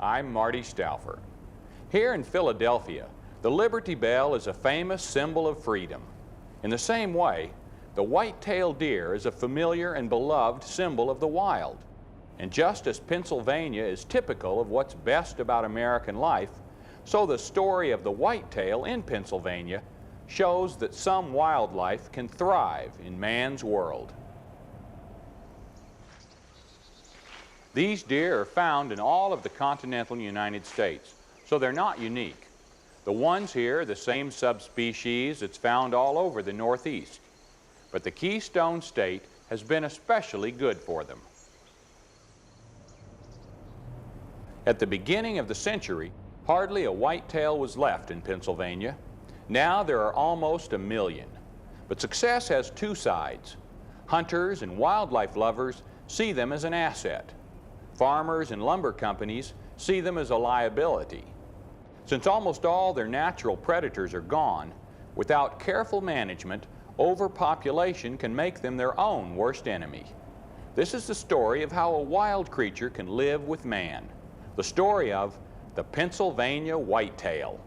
I'm Marty Stouffer. Here in Philadelphia, the Liberty Bell is a famous symbol of freedom. In the same way, the white-tailed deer is a familiar and beloved symbol of the wild. And just as Pennsylvania is typical of what's best about American life, so the story of the whitetail in Pennsylvania shows that some wildlife can thrive in man's world. These deer are found in all of the continental United States, so they're not unique. The ones here are the same subspecies that's found all over the Northeast, but the Keystone State has been especially good for them. At the beginning of the century, hardly a whitetail was left in Pennsylvania. Now there are almost 1 million. But success has two sides. Hunters and wildlife lovers see them as an asset. Farmers and lumber companies see them as a liability. Since almost all their natural predators are gone, without careful management, overpopulation can make them their own worst enemy. This is the story of how a wild creature can live with man. The story of the Pennsylvania whitetail.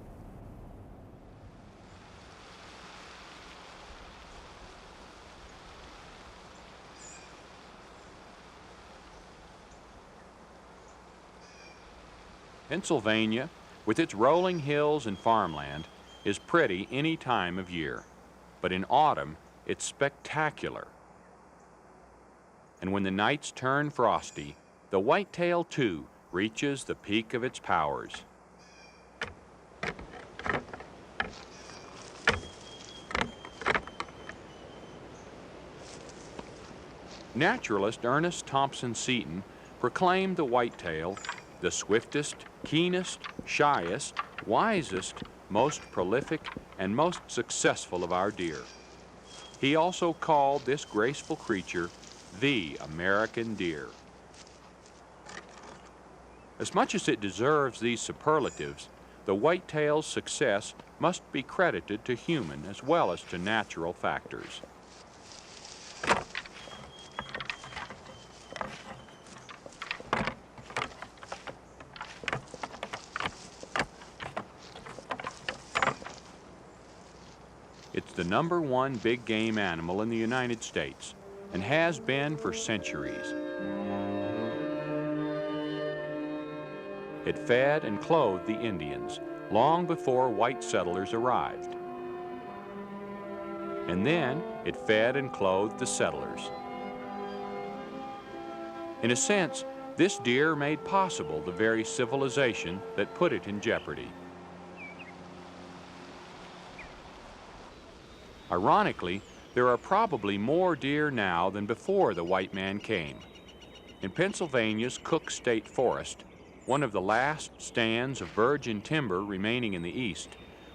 Pennsylvania, with its rolling hills and farmland, is pretty any time of year. But in autumn, it's spectacular. And when the nights turn frosty, the whitetail, too, reaches the peak of its powers. Naturalist Ernest Thompson Seton proclaimed the whitetail the swiftest, keenest, shyest, wisest, most prolific, and most successful of our deer. He also called this graceful creature the American deer. As much as it deserves these superlatives, the whitetail's success must be credited to human as well as to natural factors. It's the #1 big game animal in the United States and has been for centuries. It fed and clothed the Indians long before white settlers arrived. And then it fed and clothed the settlers. In a sense, this deer made possible the very civilization that put it in jeopardy. Ironically, there are probably more deer now than before the white man came. In Pennsylvania's Cook State Forest, one of the last stands of virgin timber remaining in the east,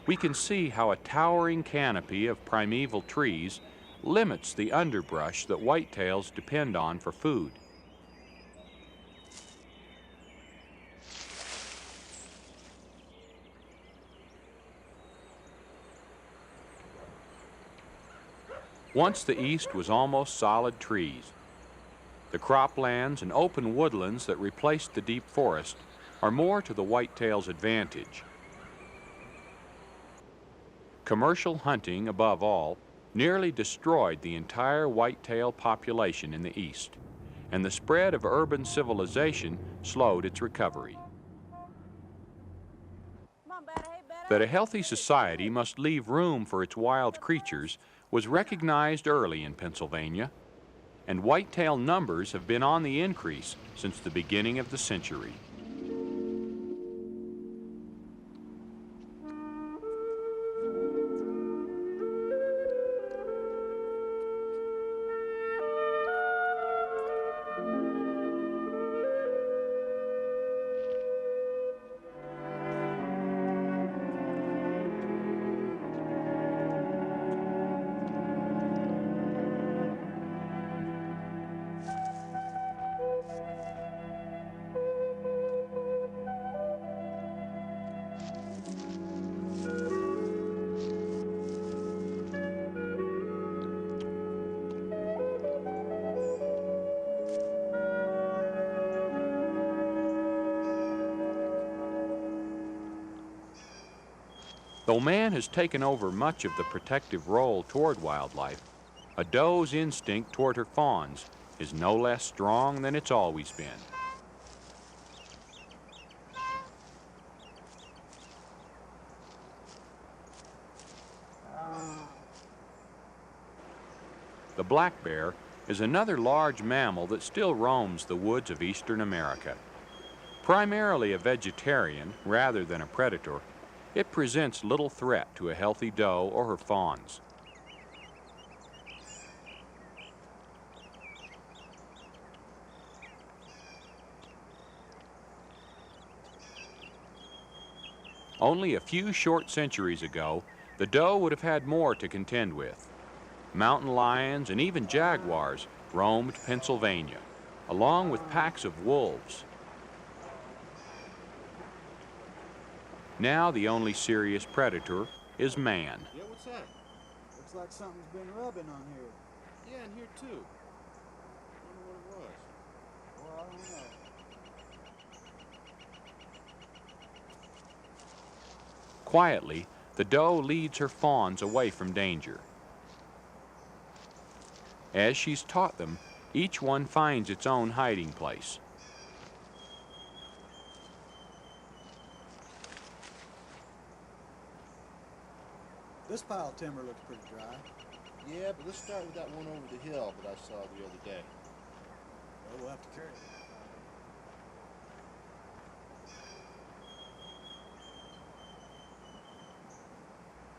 we can see how a towering canopy of primeval trees limits the underbrush that whitetails depend on for food. Once the east was almost solid trees. The croplands and open woodlands that replaced the deep forest are more to the whitetail's advantage. Commercial hunting, above all, nearly destroyed the entire whitetail population in the east, and the spread of urban civilization slowed its recovery. That a healthy society must leave room for its wild creatures was recognized early in Pennsylvania, and whitetail numbers have been on the increase since the beginning of the century. Though man has taken over much of the protective role toward wildlife, a doe's instinct toward her fawns is no less strong than it's always been. The black bear is another large mammal that still roams the woods of eastern America. Primarily a vegetarian rather than a predator, it presents little threat to a healthy doe or her fawns. Only a few short centuries ago, the doe would have had more to contend with. Mountain lions and even jaguars roamed Pennsylvania, along with packs of wolves. Now the only serious predator is man. Yeah, what's that? Looks like something's been rubbing on here. Yeah, and here too. I wonder what it was. Well, I don't know. Quietly, the doe leads her fawns away from danger. As she's taught them, each one finds its own hiding place. This pile of timber looks pretty dry. Yeah, but let's start with that one over the hill that I saw the other day. Well, we'll have to carry it.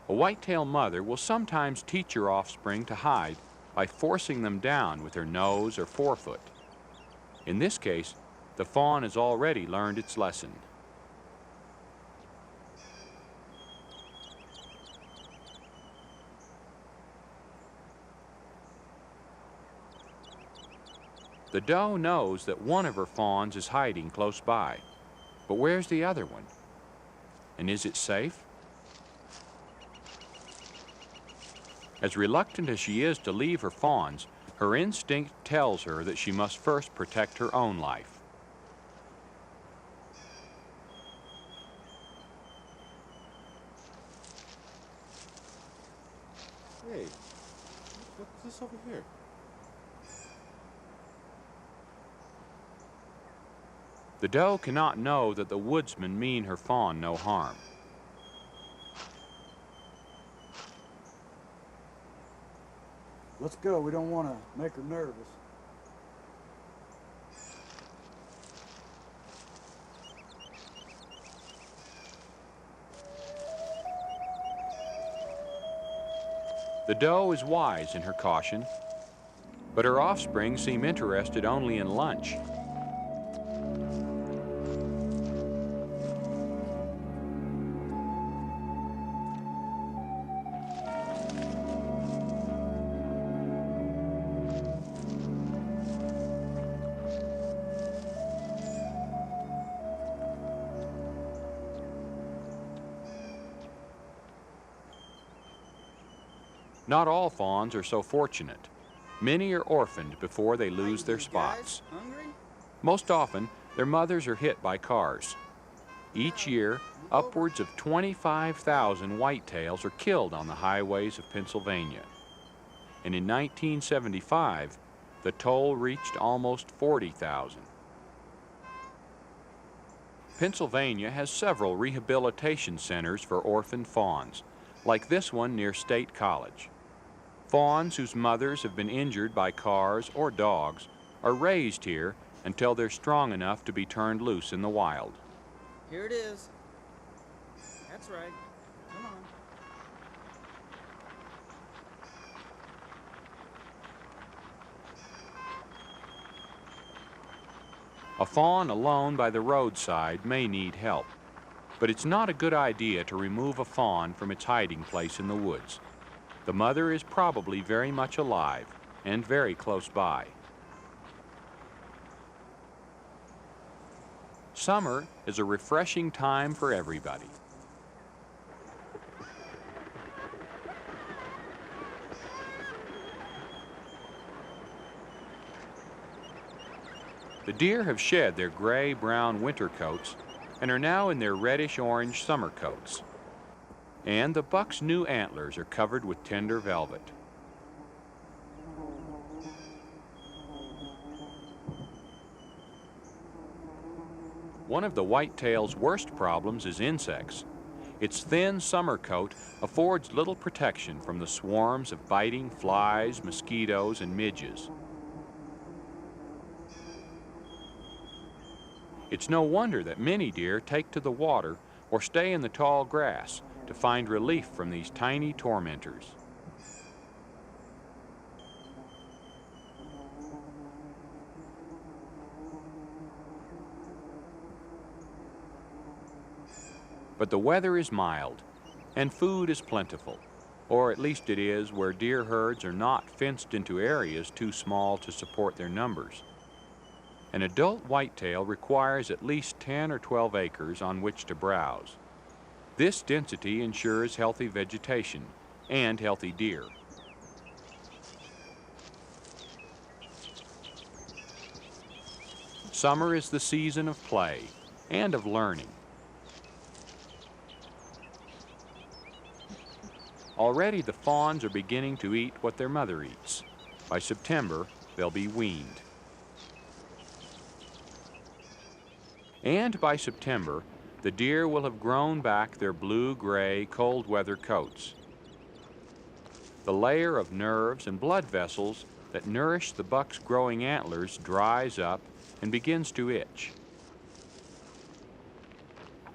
A whitetail mother will sometimes teach her offspring to hide by forcing them down with her nose or forefoot. In this case, the fawn has already learned its lesson. The doe knows that one of her fawns is hiding close by, but where's the other one? And is it safe? As reluctant as she is to leave her fawns, her instinct tells her that she must first protect her own life. Hey, what's this over here? The doe cannot know that the woodsmen mean her fawn no harm. Let's go. We don't want to make her nervous. The doe is wise in her caution, but her offspring seem interested only in lunch. Not all fawns are so fortunate. Many are orphaned before they lose their spots. Hungry? Most often, their mothers are hit by cars. Each year, upwards of 25,000 whitetails are killed on the highways of Pennsylvania. and in 1975, the toll reached almost 40,000. Pennsylvania has several rehabilitation centers for orphaned fawns, like this one near State College. Fawns whose mothers have been injured by cars or dogs are raised here until they're strong enough to be turned loose in the wild. Here it is. That's right. Come on. A fawn alone by the roadside may need help, but it's not a good idea to remove a fawn from its hiding place in the woods. The mother is probably very much alive and very close by. Summer is a refreshing time for everybody. The deer have shed their gray-brown winter coats and are now in their reddish-orange summer coats. And the buck's new antlers are covered with tender velvet. One of the whitetail's worst problems is insects. Its thin summer coat affords little protection from the swarms of biting flies, mosquitoes, and midges. It's no wonder that many deer take to the water or stay in the tall grass to find relief from these tiny tormentors. But the weather is mild and food is plentiful, or at least it is where deer herds are not fenced into areas too small to support their numbers. An adult whitetail requires at least 10 or 12 acres on which to browse. This density ensures healthy vegetation and healthy deer. Summer is the season of play and of learning. Already the fawns are beginning to eat what their mother eats. By September, they'll be weaned. And by September, the deer will have grown back their blue-gray, cold-weather coats. The layer of nerves and blood vessels that nourish the buck's growing antlers dries up and begins to itch.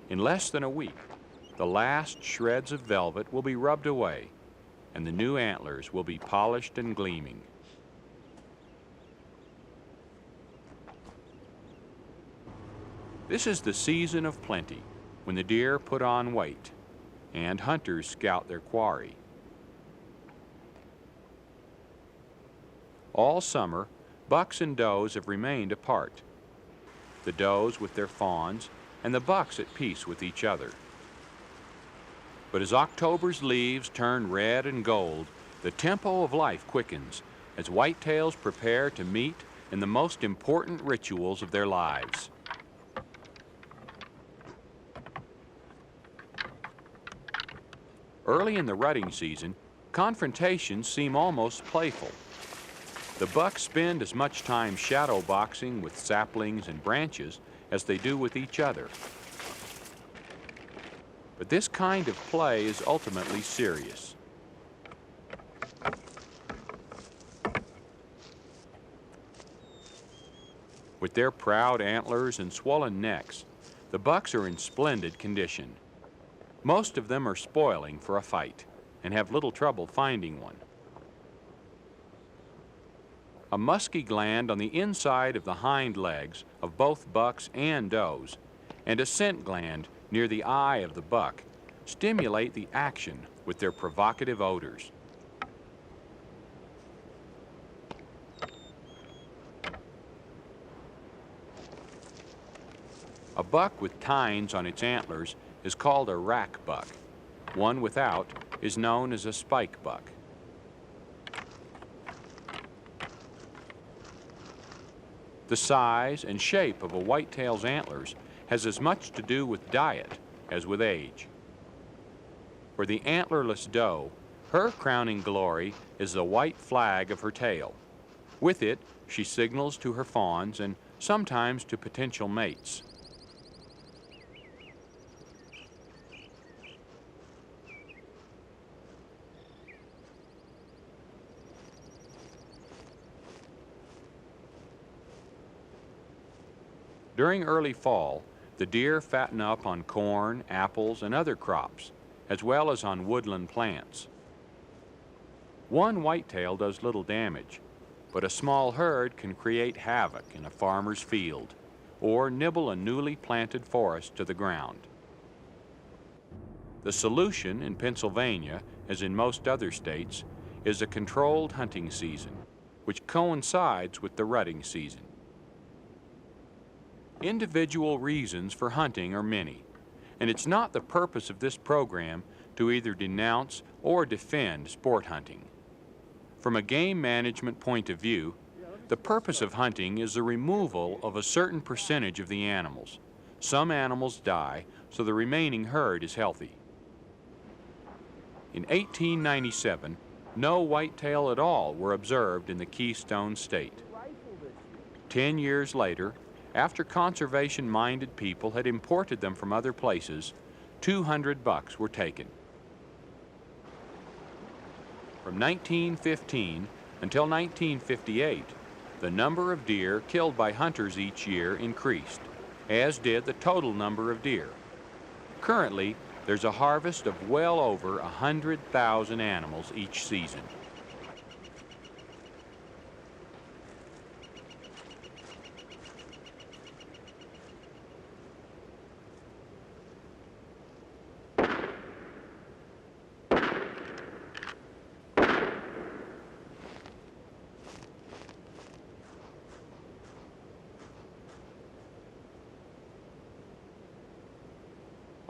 In less than a week, the last shreds of velvet will be rubbed away, and the new antlers will be polished and gleaming. This is the season of plenty, when the deer put on weight, and hunters scout their quarry. All summer, bucks and does have remained apart, the does with their fawns, and the bucks at peace with each other. But as October's leaves turn red and gold, the tempo of life quickens as whitetails prepare to meet in the most important rituals of their lives. Early in the rutting season, confrontations seem almost playful. The bucks spend as much time shadow boxing with saplings and branches as they do with each other. But this kind of play is ultimately serious. With their proud antlers and swollen necks, the bucks are in splendid condition. Most of them are spoiling for a fight and have little trouble finding one. A musky gland on the inside of the hind legs of both bucks and does, and a scent gland near the eye of the buck, stimulate the action with their provocative odors. A buck with tines on its antlers is called a rack buck. One without is known as a spike buck. The size and shape of a whitetail's antlers has as much to do with diet as with age. For the antlerless doe, Her crowning glory is the white flag of her tail. With it, she signals to her fawns and sometimes to potential mates. During early fall, the deer fatten up on corn, apples, and other crops, as well as on woodland plants. One whitetail does little damage, but a small herd can create havoc in a farmer's field or nibble a newly planted forest to the ground. The solution in Pennsylvania, as in most other states, is a controlled hunting season, which coincides with the rutting season. Individual reasons for hunting are many, and it's not the purpose of this program to either denounce or defend sport hunting. From a game management point of view, the purpose of hunting is the removal of a certain percentage of the animals. Some animals die, so the remaining herd is healthy. In 1897, no whitetail at all were observed in the Keystone State. 10 years later, after conservation-minded people had imported them from other places, 200 bucks were taken. From 1915 until 1958, the number of deer killed by hunters each year increased, as did the total number of deer. Currently, there's a harvest of well over 100,000 animals each season.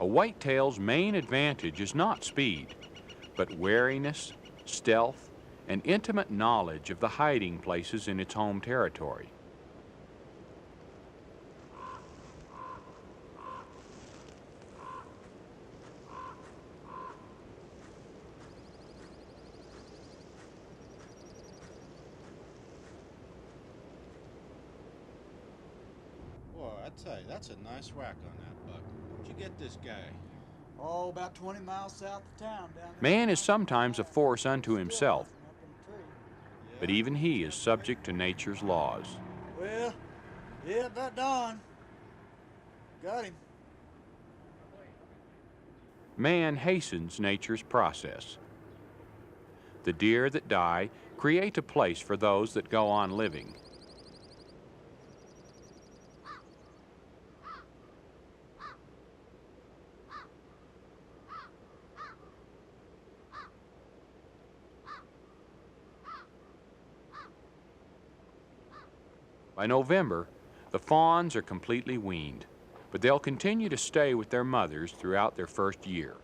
A whitetail's main advantage is not speed, but wariness, stealth, and intimate knowledge of the hiding places in its home territory. Boy, I tell you, that's a nice whack on that buck. Where'd you get this guy? Oh, about 20 miles south of town, down there. Man is sometimes a force unto himself, Up in the tree. but even he is subject to nature's laws. Well, yeah, about dawn. Got him. Man hastens nature's process. The deer that die create a place for those that go on living. By November, the fawns are completely weaned, but they'll continue to stay with their mothers throughout their first year.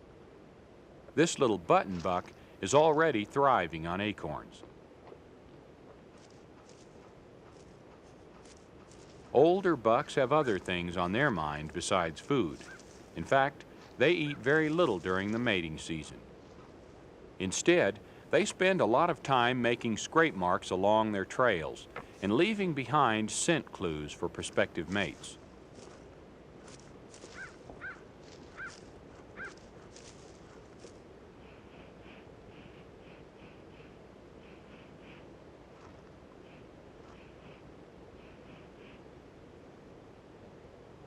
This little button buck is already thriving on acorns. Older bucks have other things on their mind besides food. In fact, they eat very little during the mating season. Instead, they spend a lot of time making scrape marks along their trails and leaving behind scent clues for prospective mates.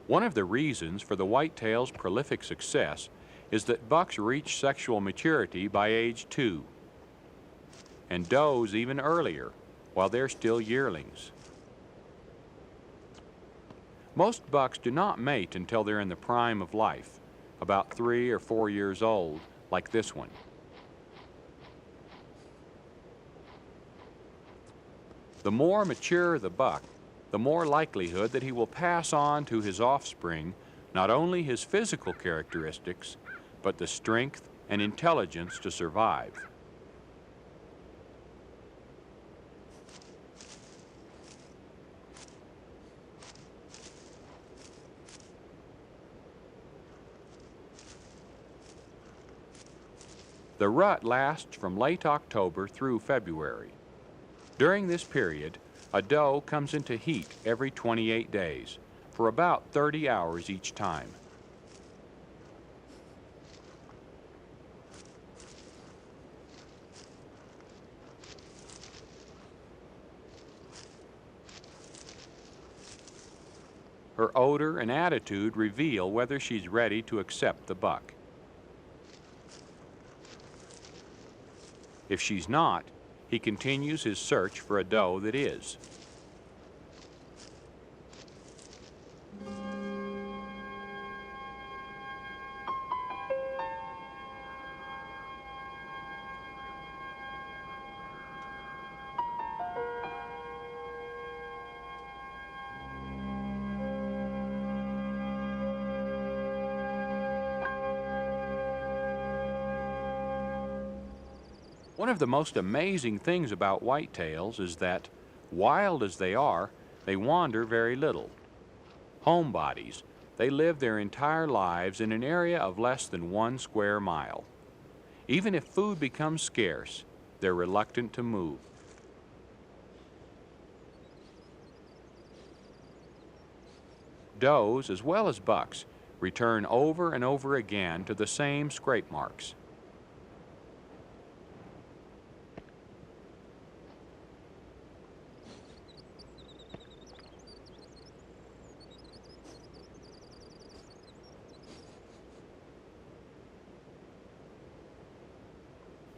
One of the reasons for the whitetail's prolific success is that bucks reach sexual maturity by age 2, and does even earlier, while they're still yearlings. Most bucks do not mate until they're in the prime of life, about 3 or 4 years old, like this one. The more mature the buck, the more likelihood that he will pass on to his offspring not only his physical characteristics, but the strength and intelligence to survive. The rut lasts from late October through February. During this period, a doe comes into heat every 28 days, for about 30 hours each time. Her odor and attitude reveal whether she's ready to accept the buck. If she's not, he continues his search for a doe that is. One of the most amazing things about whitetails is that, wild as they are, they wander very little. Homebodies, they live their entire lives in an area of less than 1 square mile. Even if food becomes scarce, they're reluctant to move. Does, as well as bucks, return over and over again to the same scrape marks.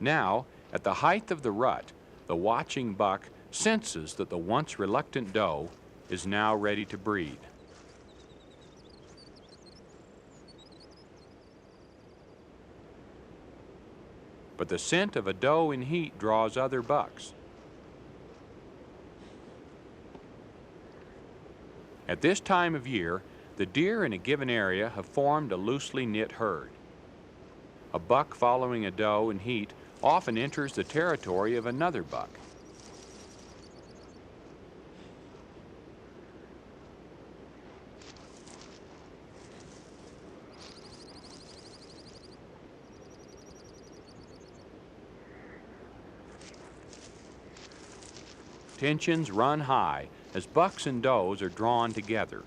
Now, at the height of the rut, the watching buck senses that the once reluctant doe is now ready to breed. But the scent of a doe in heat draws other bucks. At this time of year, the deer in a given area have formed a loosely knit herd. A buck following a doe in heat often enters the territory of another buck. Tensions run high as bucks and does are drawn together.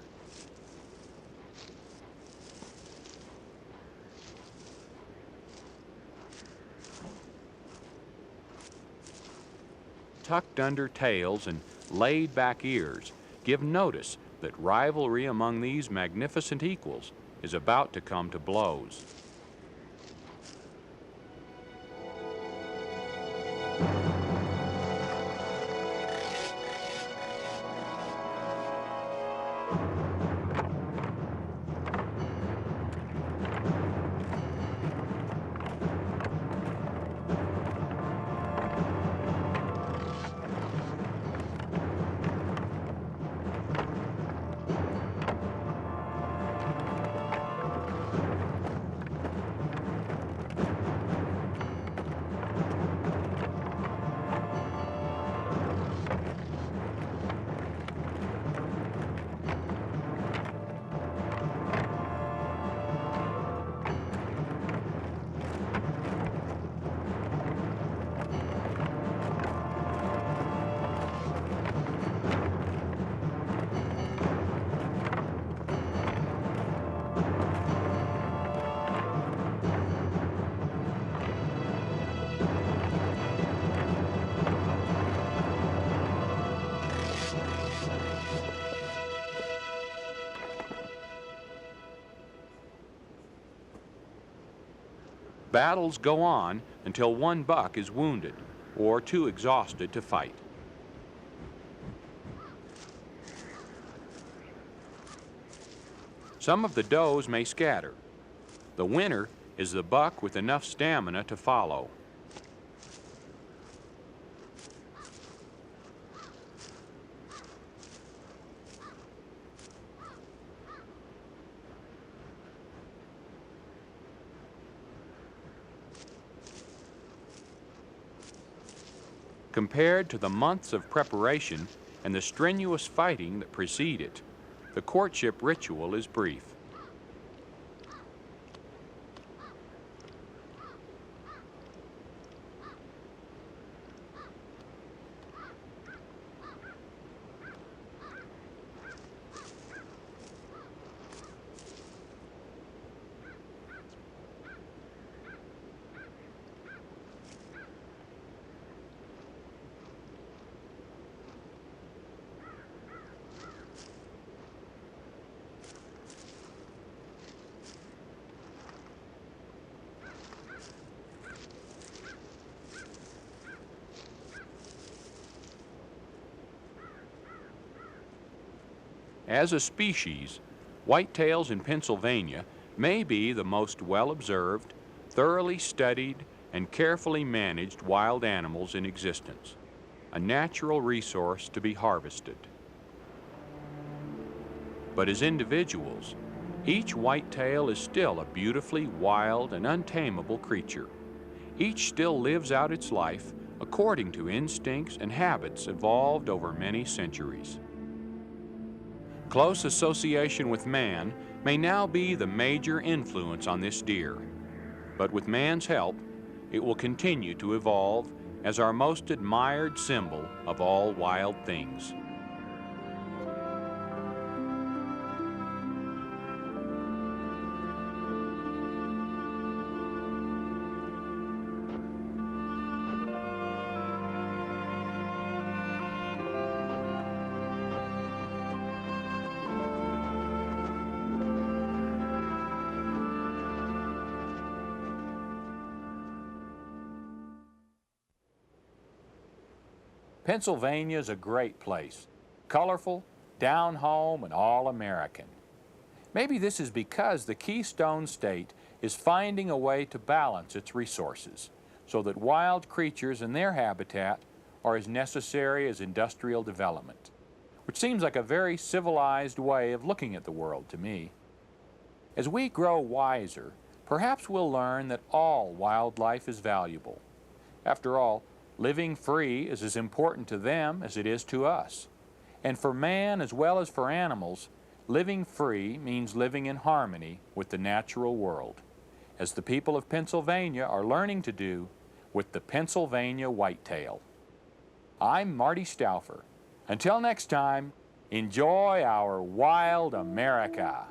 Tucked under tails and laid back ears give notice that rivalry among these magnificent equals is about to come to blows. Battles go on until one buck is wounded or too exhausted to fight. Some of the does may scatter. The winner is the buck with enough stamina to follow. Compared to the months of preparation and the strenuous fighting that precede it, the courtship ritual is brief. As a species, whitetails in Pennsylvania may be the most well-observed, thoroughly studied, and carefully managed wild animals in existence, a natural resource to be harvested. But as individuals, each whitetail is still a beautifully wild and untamable creature. Each still lives out its life according to instincts and habits evolved over many centuries. Close association with man may now be the major influence on this deer, but with man's help, it will continue to evolve as our most admired symbol of all wild things. Pennsylvania is a great place, colorful, down home, and all-American. Maybe this is because the Keystone State is finding a way to balance its resources so that wild creatures and their habitat are as necessary as industrial development, which seems like a very civilized way of looking at the world to me. As we grow wiser, perhaps we'll learn that all wildlife is valuable. After all, living free is as important to them as it is to us. And for man as well as for animals, living free means living in harmony with the natural world, as the people of Pennsylvania are learning to do with the Pennsylvania whitetail. I'm Marty Stouffer. Until next time, enjoy our wild America.